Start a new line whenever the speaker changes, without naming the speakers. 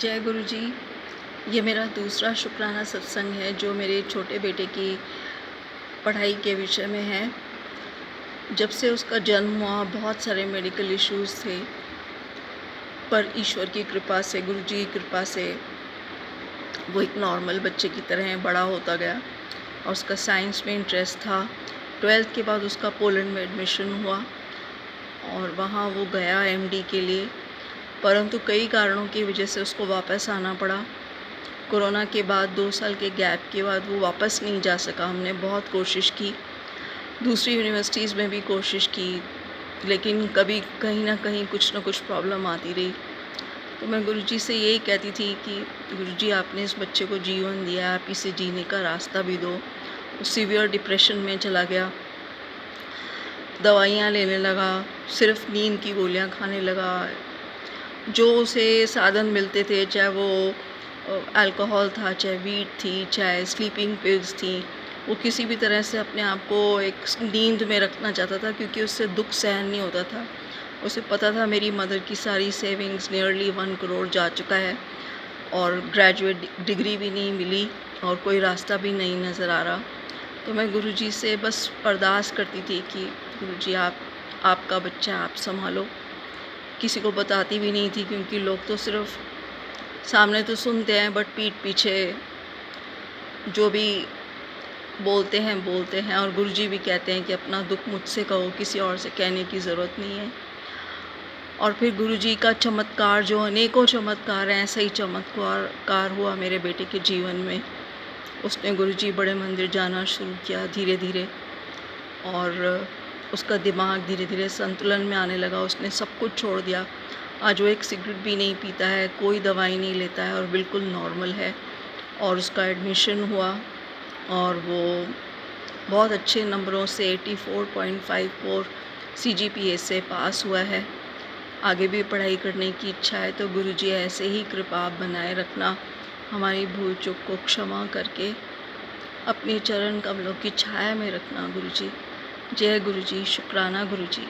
जय गुरु जी। ये मेरा दूसरा शुक्राना सत्संग है जो मेरे छोटे बेटे की पढ़ाई के विषय में है। जब से उसका जन्म हुआ बहुत सारे मेडिकल इश्यूज़ थे, पर ईश्वर की कृपा से, गुरु जी की कृपा से वो एक नॉर्मल बच्चे की तरह बड़ा होता गया और उसका साइंस में इंटरेस्ट था। 12th के बाद उसका पोलैंड में एडमिशन हुआ और वहाँ वो गया एमडी के लिए, परंतु कई कारणों की वजह से उसको वापस आना पड़ा। कोरोना के बाद 2 साल के गैप के बाद वो वापस नहीं जा सका। हमने बहुत कोशिश की, दूसरी यूनिवर्सिटीज़ में भी कोशिश की, लेकिन कभी कहीं ना कहीं कुछ ना कुछ प्रॉब्लम आती रही। तो मैं गुरुजी से यही कहती थी कि गुरुजी, आपने इस बच्चे को जीवन दिया, आप इसे जीने का रास्ता भी दो। वो सीवियर डिप्रेशन में चला गया, दवाइयाँ लेने लगा, सिर्फ नींद की गोलियाँ खाने लगा। जो उसे साधन मिलते थे, चाहे वो अल्कोहल था, चाहे वीट थी, चाहे स्लीपिंग पिल्स थी, वो किसी भी तरह से अपने आप को एक नींद में रखना चाहता था, क्योंकि उससे दुख सहन नहीं होता था। उसे पता था मेरी मदर की सारी सेविंग्स नियरली 1 करोड़ जा चुका है और ग्रेजुएट डिग्री भी नहीं मिली और कोई रास्ता भी नहीं नज़र आ रहा। तो मैं गुरुजी से बस अरदास करती थी कि गुरुजी, आपका बच्चा आप संभालो। किसी को बताती भी नहीं थी, क्योंकि लोग तो सिर्फ सामने तो सुनते हैं, बट पीठ पीछे जो भी बोलते हैं। और गुरुजी भी कहते हैं कि अपना दुख मुझसे कहो, किसी और से कहने की ज़रूरत नहीं है। और फिर गुरुजी का चमत्कार, जो अनेकों चमत्कार हैं, ऐसा ही चमत्कार हुआ मेरे बेटे के जीवन में। उसने गुरुजी बड़े मंदिर जाना शुरू किया धीरे धीरे, और उसका दिमाग धीरे धीरे संतुलन में आने लगा। उसने सब कुछ छोड़ दिया। आज वो एक सिगरेट भी नहीं पीता है, कोई दवाई नहीं लेता है और बिल्कुल नॉर्मल है। और उसका एडमिशन हुआ और वो बहुत अच्छे नंबरों से 84.54 CGPA से पास हुआ है। आगे भी पढ़ाई करने की इच्छा है। तो गुरुजी, ऐसे ही कृपा आप बनाए रखना, हमारी भूल चूक को क्षमा करके अपने चरण कमलों की छाया में रखना गुरुजी। जय गुरुजी, शुक्राना गुरुजी।